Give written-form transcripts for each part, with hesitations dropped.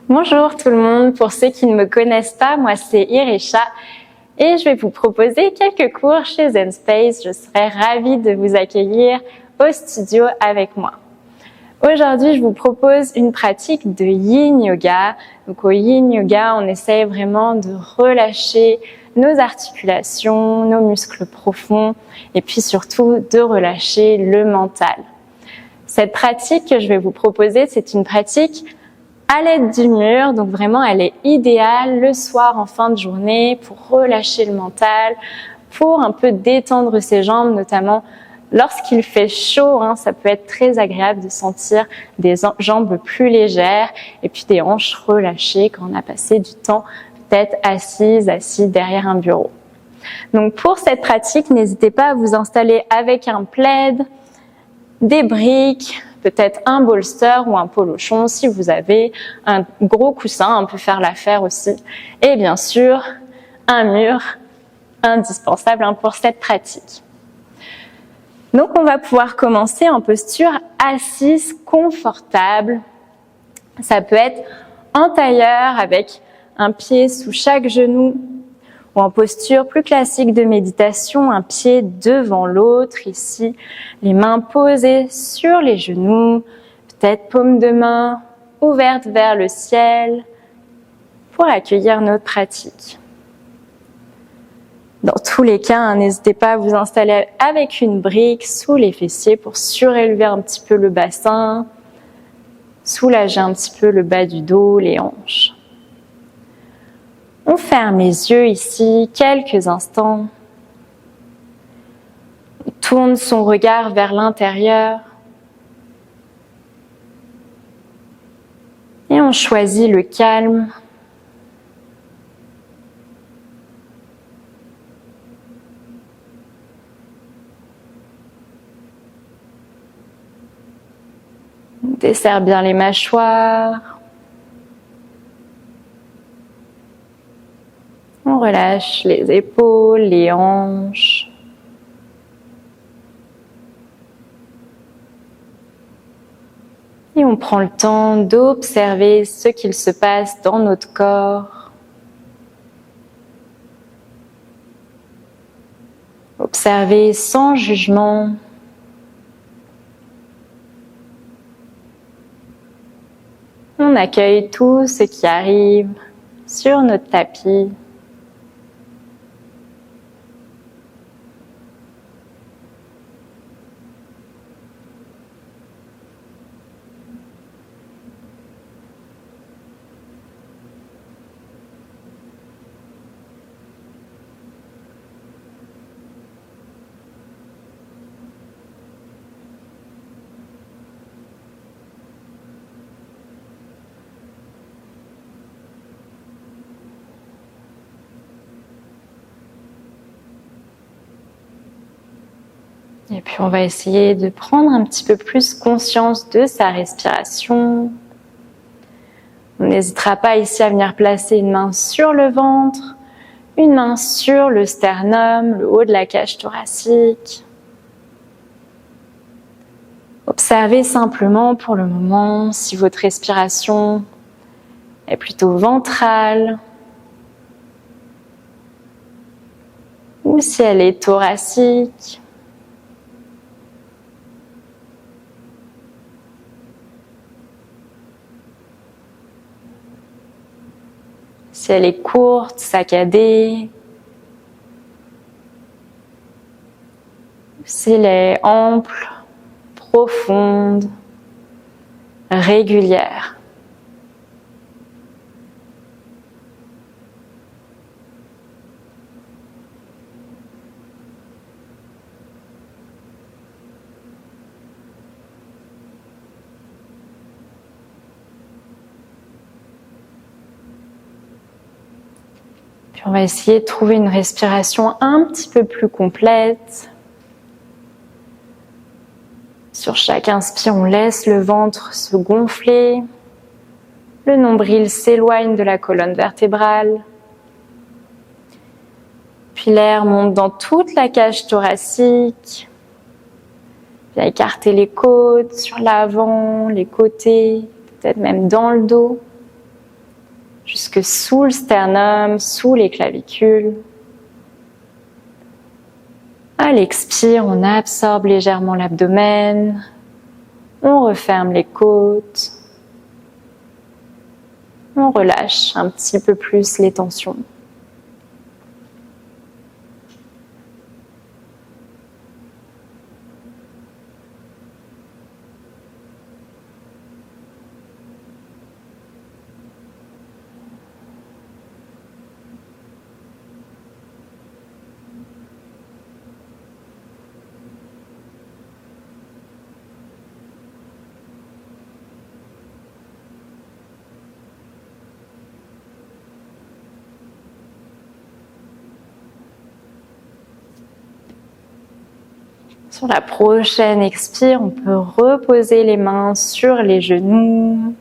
Bonjour tout le monde, pour ceux qui ne me connaissent pas, moi c'est Irecha et je vais vous proposer quelques cours chez Zen Space. Je serai ravie de vous accueillir au studio avec moi. Aujourd'hui, je vous propose une pratique de Yin Yoga. Donc au Yin Yoga, on essaye vraiment de relâcher nos articulations, nos muscles profonds et puis surtout de relâcher le mental. Cette pratique que je vais vous proposer, c'est une pratique à l'aide du mur, donc vraiment elle est idéale le soir en fin de journée pour relâcher le mental, pour un peu détendre ses jambes, notamment lorsqu'il fait chaud, ça peut être très agréable de sentir des jambes plus légères et puis des hanches relâchées quand on a passé du temps peut-être assis derrière un bureau. Donc pour cette pratique, n'hésitez pas à vous installer avec un plaid, des briques, peut-être un bolster ou un polochon si vous avez un gros coussin, on peut faire l'affaire aussi. Et bien sûr, un mur indispensable pour cette pratique. Donc on va pouvoir commencer en posture assise confortable. Ça peut être en tailleur avec un pied sous chaque genou ou en posture plus classique de méditation, un pied devant l'autre ici, les mains posées sur les genoux, peut-être paume de main ouverte vers le ciel pour accueillir notre pratique. Dans tous les cas, n'hésitez pas à vous installer avec une brique sous les fessiers pour surélever un petit peu le bassin, soulager un petit peu le bas du dos, les hanches. On ferme les yeux ici quelques instants. On tourne son regard vers l'intérieur. Et on choisit le calme. On desserre bien les mâchoires. On relâche les épaules, les hanches. Et on prend le temps d'observer ce qu'il se passe dans notre corps. Observer sans jugement. On accueille tout ce qui arrive sur notre tapis. Et puis on va essayer de prendre un petit peu plus conscience de sa respiration. On n'hésitera pas ici à venir placer une main sur le ventre, une main sur le sternum, le haut de la cage thoracique. Observez simplement pour le moment si votre respiration est plutôt ventrale ou si elle est thoracique. Si elle est courte, saccadée, si elle est ample, profonde, régulière. Puis on va essayer de trouver une respiration un petit peu plus complète. Sur chaque inspire, on laisse le ventre se gonfler. Le nombril s'éloigne de la colonne vertébrale. Puis l'air monte dans toute la cage thoracique. Bien écarter les côtes sur l'avant, les côtés, peut-être même dans le dos. jusque sous le sternum, sous les clavicules. À l'expire, on absorbe légèrement l'abdomen, on referme les côtes, on relâche un petit peu plus les tensions. Sur la prochaine expire, on peut reposer les mains sur les genoux.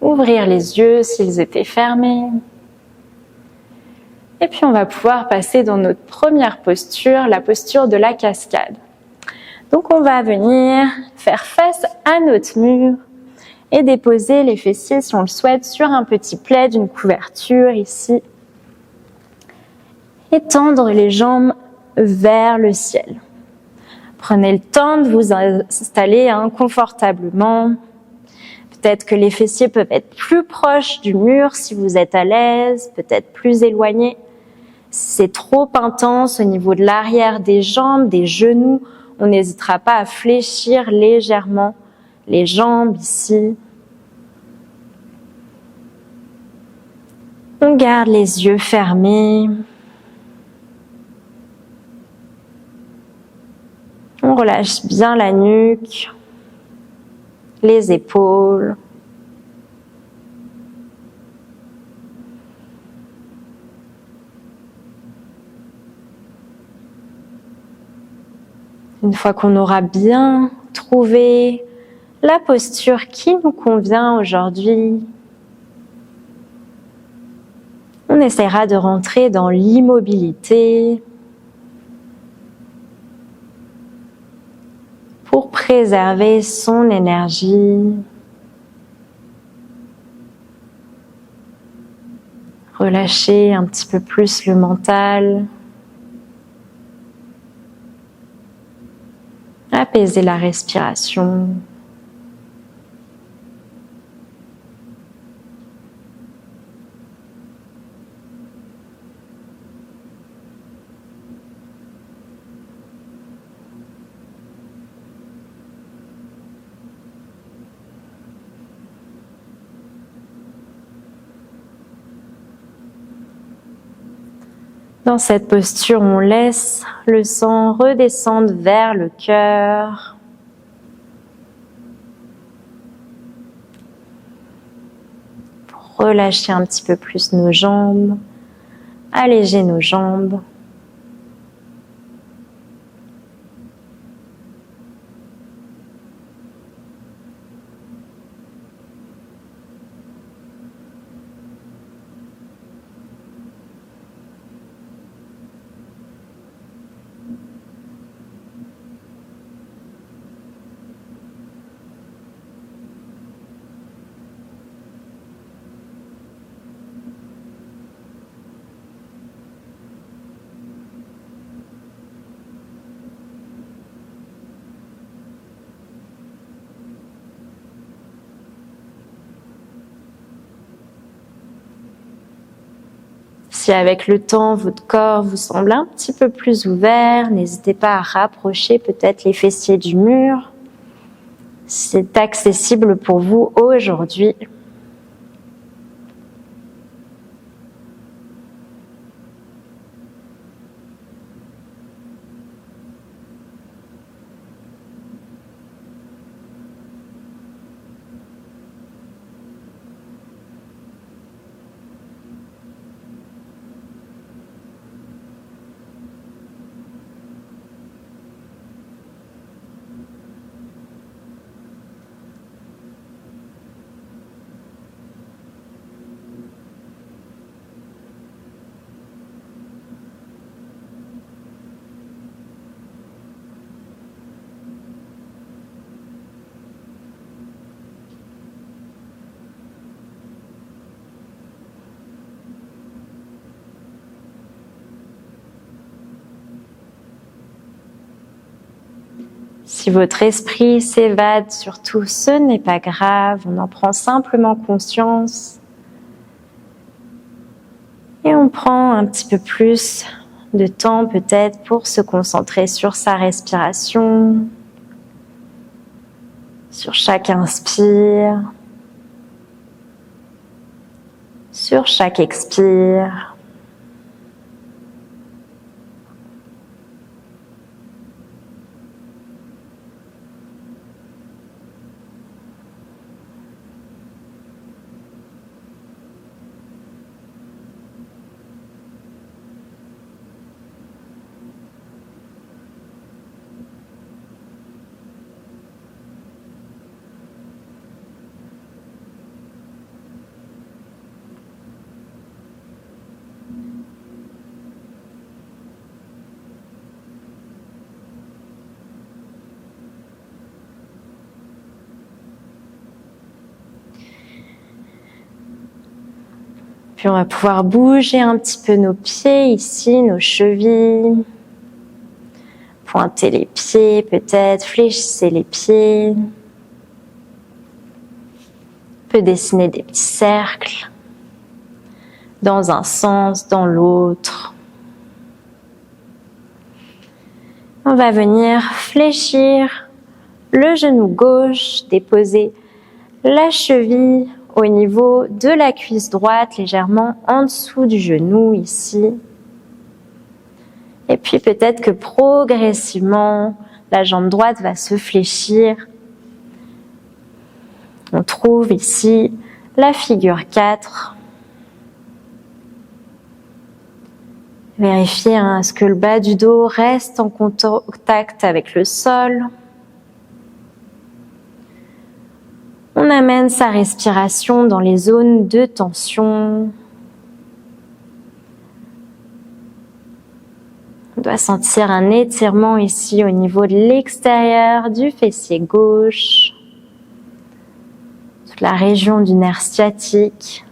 Ouvrir les yeux s'ils étaient fermés. Et puis on va pouvoir passer dans notre première posture, la posture de la cascade. Donc on va venir faire face à notre mur et déposer les fessiers, si on le souhaite, sur un petit plaid, une couverture ici. Et tendre les jambes vers le ciel. Prenez le temps de vous installer confortablement. Peut-être que les fessiers peuvent être plus proches du mur si vous êtes à l'aise, peut-être plus éloignés. Si c'est trop intense au niveau de l'arrière des jambes, des genoux, on n'hésitera pas à fléchir légèrement les jambes ici. On garde les yeux fermés. On relâche bien la nuque, les épaules. Une fois qu'on aura bien trouvé la posture qui nous convient aujourd'hui, on essaiera de rentrer dans l'immobilité pour préserver son énergie. Relâcher un petit peu plus le mental. Apaiser la respiration. Dans cette posture, on laisse le sang redescendre vers le cœur. Pour relâcher un petit peu plus nos jambes, alléger nos jambes. Si avec le temps, votre corps vous semble un petit peu plus ouvert, n'hésitez pas à rapprocher peut-être les fessiers du mur. Si c'est accessible pour vous aujourd'hui. Si votre esprit s'évade, surtout, ce n'est pas grave, on en prend simplement conscience. Et on prend un petit peu plus de temps peut-être pour se concentrer sur sa respiration, sur chaque inspire, sur chaque expire. Puis on va pouvoir bouger un petit peu nos pieds ici, nos chevilles. Pointez les pieds peut-être, fléchissez les pieds. On peut dessiner des petits cercles dans un sens, dans l'autre. On va venir fléchir le genou gauche, déposer la cheville au niveau de la cuisse droite, légèrement en dessous du genou ici. Et puis peut-être que progressivement, la jambe droite va se fléchir. On trouve ici la figure 4. Vérifiez à ce que le bas du dos reste en contact avec le sol. On amène sa respiration dans les zones de tension. On doit sentir un étirement ici au niveau de l'extérieur du fessier gauche, toute la région du nerf sciatique.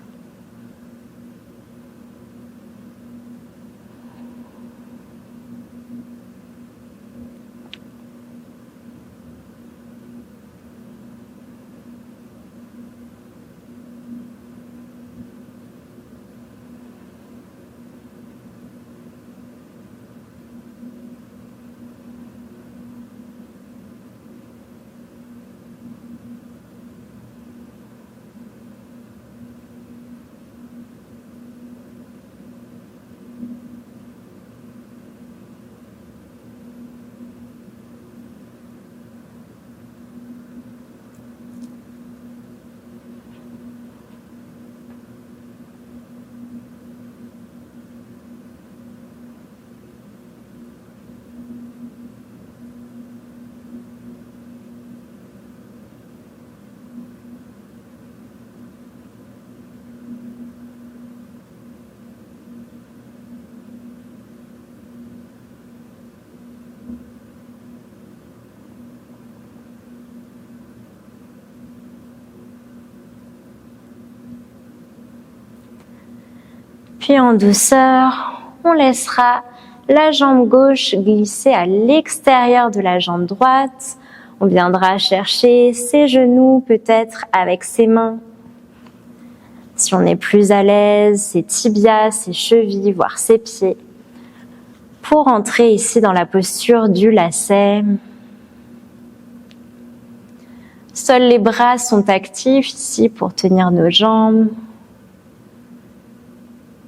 Puis en douceur, on laissera la jambe gauche glisser à l'extérieur de la jambe droite. On viendra chercher ses genoux peut-être avec ses mains. Si on est plus à l'aise, ses tibias, ses chevilles, voire ses pieds. Pour entrer ici dans la posture du lacet. Seuls les bras sont actifs ici pour tenir nos jambes.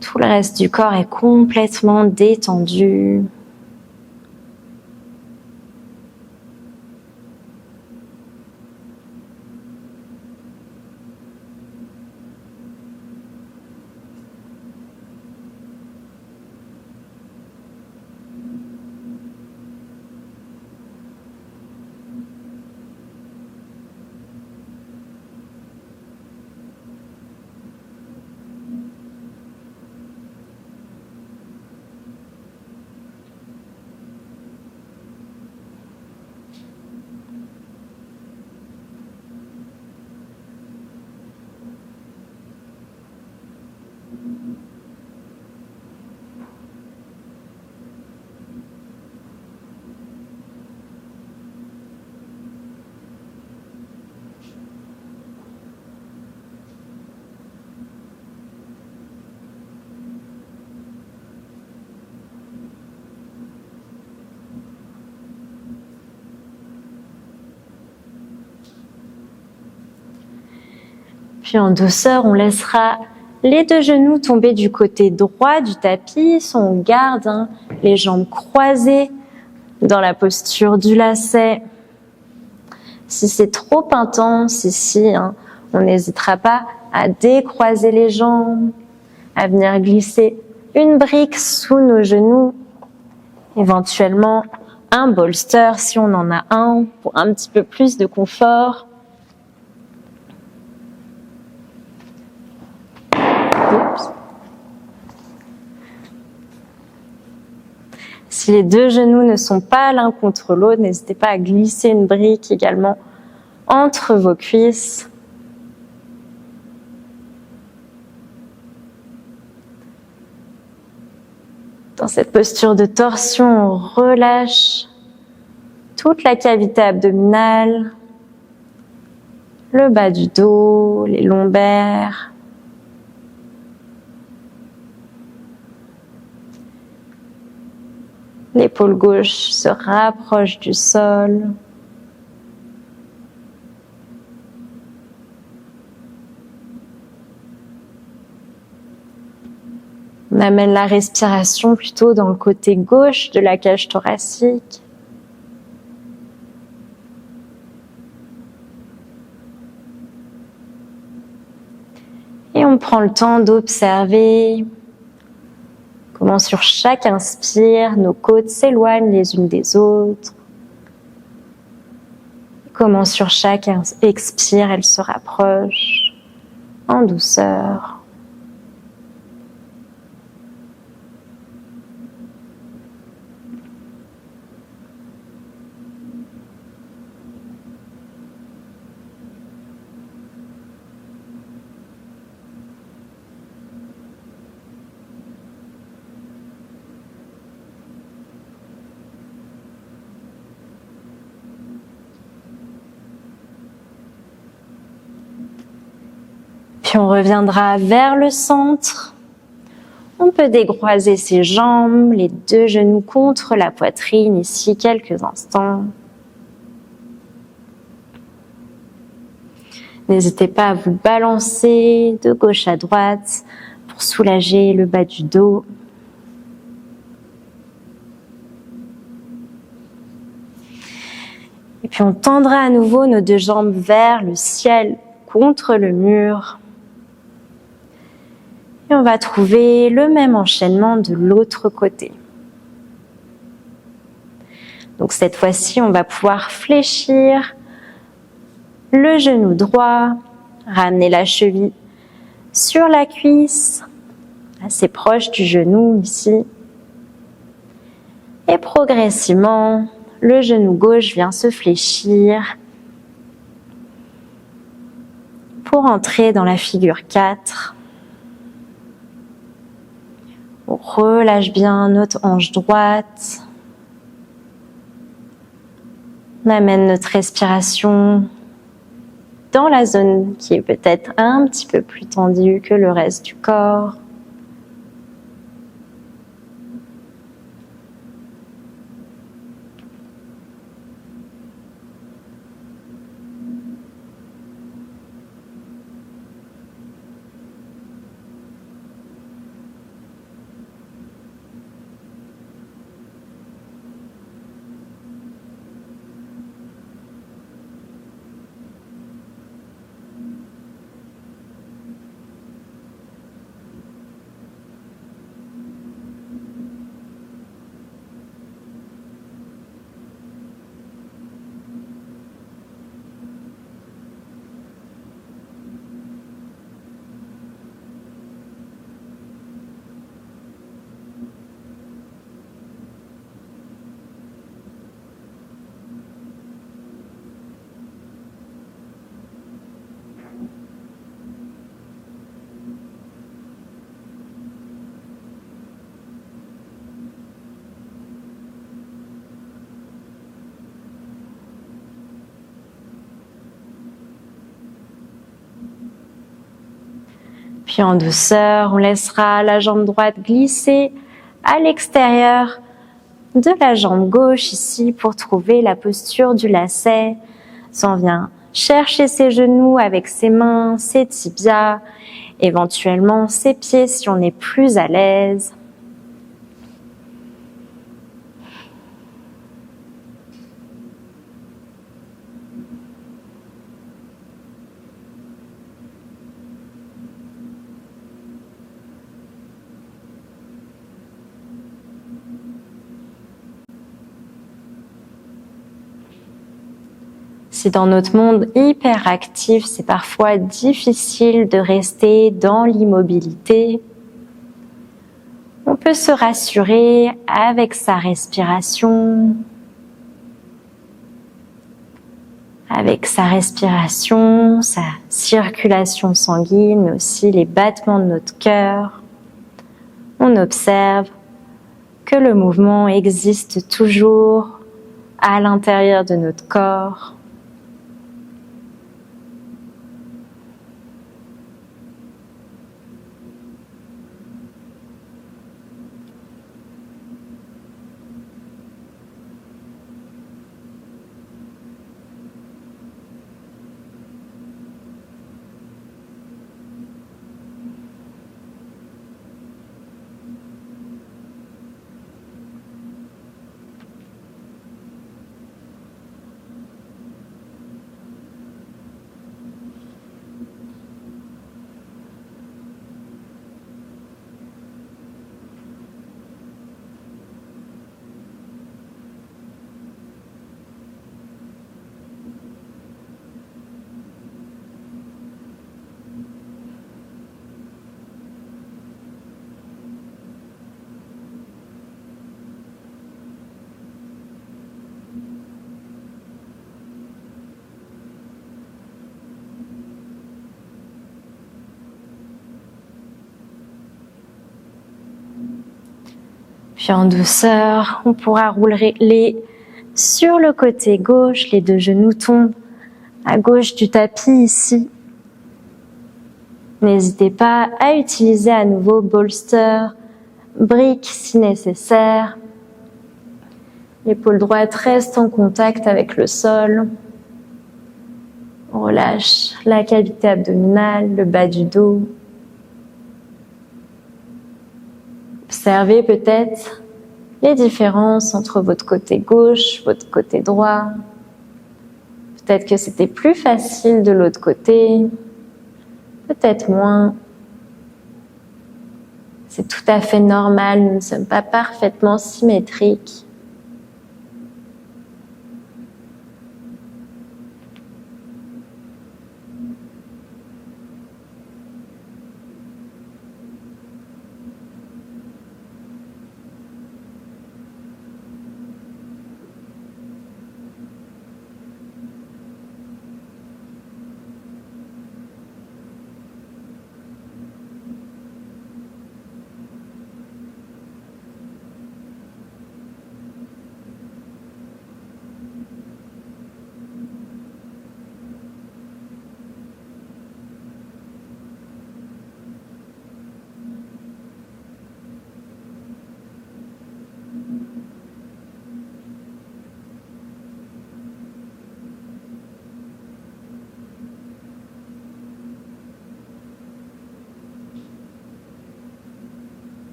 Tout le reste du corps est complètement détendu. Puis en douceur, on laissera les deux genoux tomber du côté droit du tapis. On garde les jambes croisées dans la posture du lacet. Si c'est trop intense ici, on n'hésitera pas à décroiser les jambes, à venir glisser une brique sous nos genoux, éventuellement un bolster si on en a un pour un petit peu plus de confort. Si les deux genoux ne sont pas l'un contre l'autre, n'hésitez pas à glisser une brique également entre vos cuisses. Dans cette posture de torsion, on relâche toute la cavité abdominale, le bas du dos, les lombaires. L'épaule gauche se rapproche du sol. On amène la respiration plutôt dans le côté gauche de la cage thoracique. Et on prend le temps d'observer comment sur chaque inspire, nos côtes s'éloignent les unes des autres. Comment sur chaque expire, elles se rapprochent en douceur. Puis on reviendra vers le centre. On peut décroiser ses jambes, les deux genoux contre la poitrine ici quelques instants. N'hésitez pas à vous balancer de gauche à droite pour soulager le bas du dos. Et puis on tendra à nouveau nos deux jambes vers le ciel contre le mur. Et on va trouver le même enchaînement de l'autre côté. Donc cette fois-ci, on va pouvoir fléchir le genou droit, ramener la cheville sur la cuisse, assez proche du genou ici. Et progressivement, le genou gauche vient se fléchir pour entrer dans la figure 4. On relâche bien notre hanche droite. On amène notre respiration dans la zone qui est peut-être un petit peu plus tendue que le reste du corps. Puis en douceur, on laissera la jambe droite glisser à l'extérieur de la jambe gauche ici pour trouver la posture du lacet. On vient chercher ses genoux avec ses mains, ses tibias, éventuellement ses pieds si on est plus à l'aise. Si dans notre monde hyperactif, c'est parfois difficile de rester dans l'immobilité, on peut se rassurer avec sa respiration, sa circulation sanguine, mais aussi les battements de notre cœur. On observe que le mouvement existe toujours à l'intérieur de notre corps. Puis en douceur, on pourra rouler sur le côté gauche, les deux genoux tombent à gauche du tapis ici. N'hésitez pas à utiliser à nouveau bolster, briques si nécessaire. L'épaule droite reste en contact avec le sol. On relâche la cavité abdominale, le bas du dos. Observez peut-être les différences entre votre côté gauche, votre côté droit. Peut-être que c'était plus facile de l'autre côté, peut-être moins. C'est tout à fait normal, nous ne sommes pas parfaitement symétriques.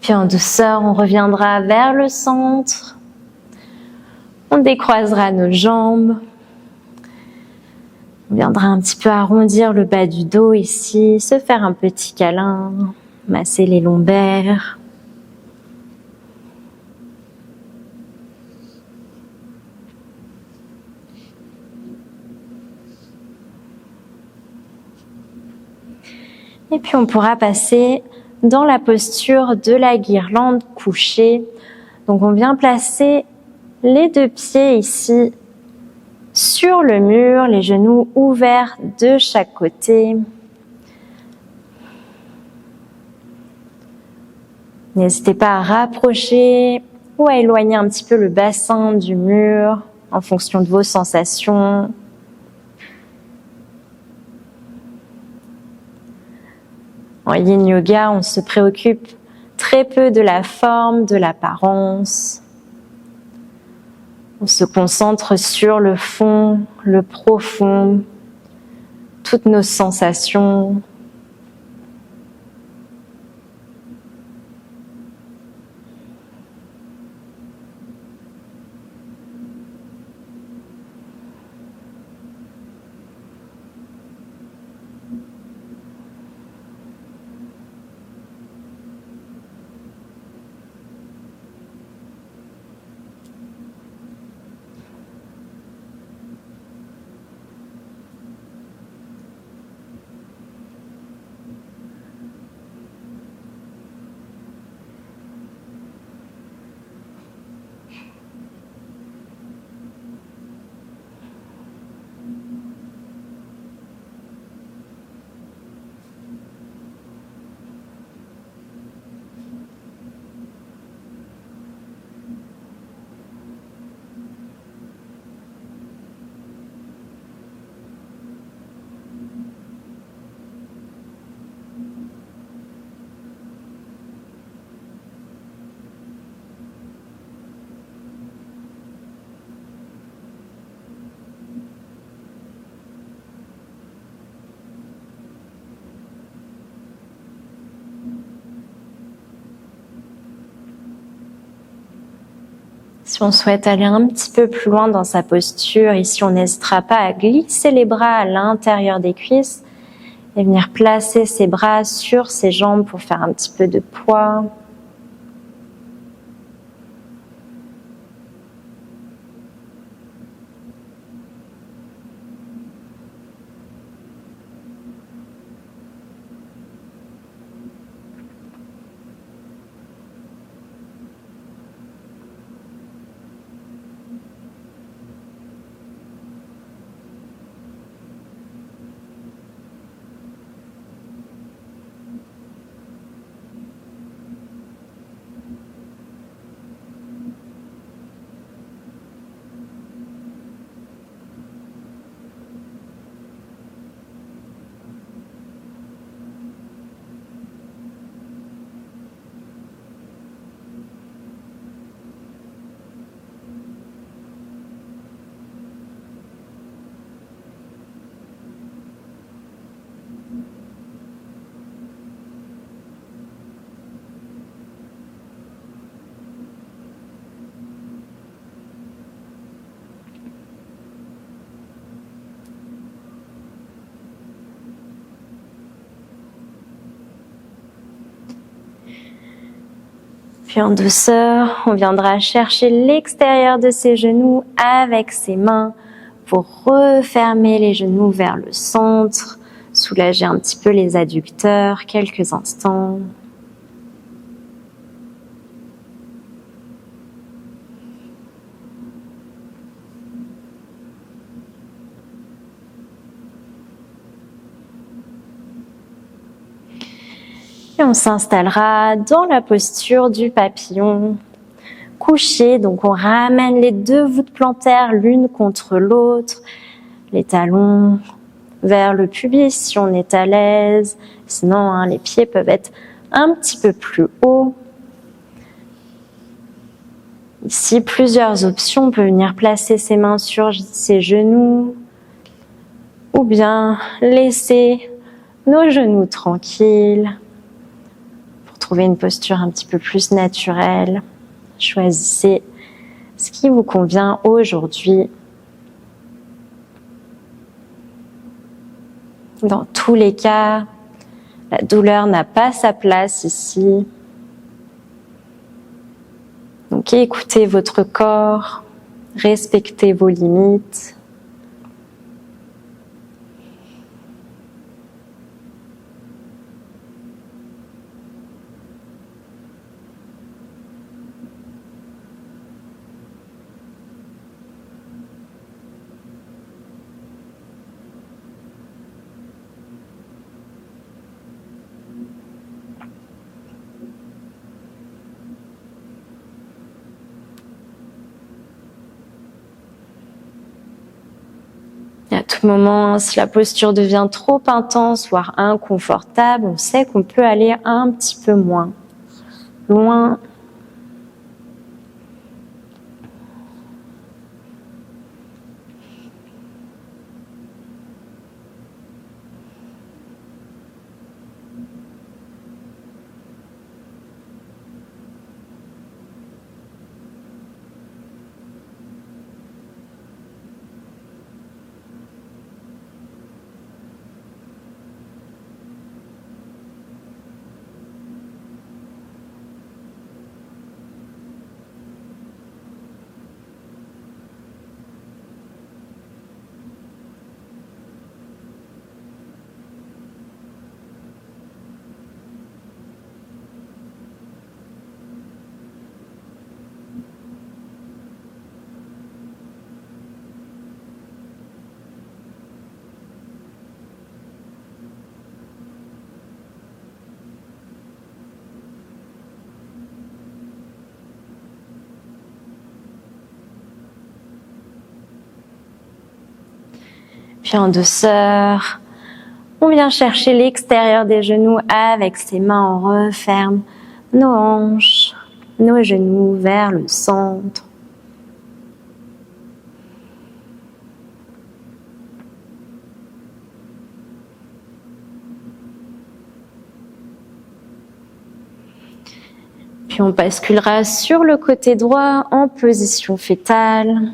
Puis en douceur, on reviendra vers le centre. On décroisera nos jambes. On viendra un petit peu arrondir le bas du dos ici, se faire un petit câlin, masser les lombaires. Et puis on pourra passer dans la posture de la guirlande couchée. Donc on vient placer les deux pieds ici sur le mur, les genoux ouverts de chaque côté. N'hésitez pas à rapprocher ou à éloigner un petit peu le bassin du mur en fonction de vos sensations. En yin yoga, on se préoccupe très peu de la forme, de l'apparence. On se concentre sur le fond, le profond, toutes nos sensations. Si on souhaite aller un petit peu plus loin dans sa posture, ici on n'hésitera pas à glisser les bras à l'intérieur des cuisses et venir placer ses bras sur ses jambes pour faire un petit peu de poids. Puis en douceur, on viendra chercher l'extérieur de ses genoux avec ses mains pour refermer les genoux vers le centre, soulager un petit peu les adducteurs quelques instants. Et on s'installera dans la posture du papillon, couché. Donc on ramène les deux voûtes plantaires l'une contre l'autre, les talons vers le pubis si on est à l'aise. Sinon, les pieds peuvent être un petit peu plus hauts. Ici, plusieurs options. On peut venir placer ses mains sur ses genoux ou bien laisser nos genoux tranquilles. Trouver une posture un petit peu plus naturelle. Choisissez ce qui vous convient aujourd'hui. Dans tous les cas, la douleur n'a pas sa place ici. Donc écoutez votre corps, respectez vos limites. Et à tout moment, si la posture devient trop intense, voire inconfortable, on sait qu'on peut aller un petit peu moins loin. Puis en douceur, on vient chercher l'extérieur des genoux avec ses mains. On referme nos hanches, nos genoux vers le centre. Puis on basculera sur le côté droit en position fétale.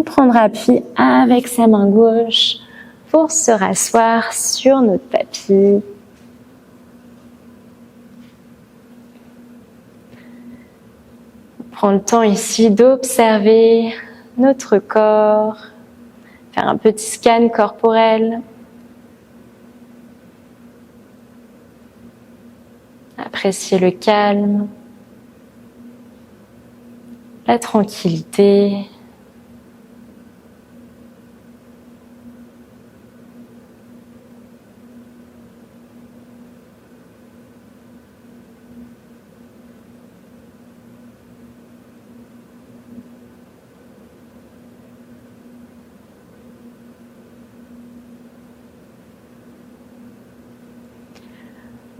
On prendra appui avec sa main gauche pour se rasseoir sur notre tapis. On prend le temps ici d'observer notre corps, faire un petit scan corporel. Apprécier le calme, la tranquillité.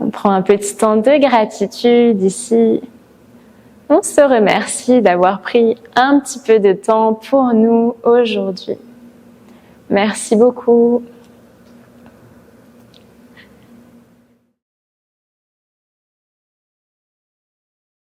On prend un petit temps de gratitude ici. On se remercie d'avoir pris un petit peu de temps pour nous aujourd'hui. Merci beaucoup.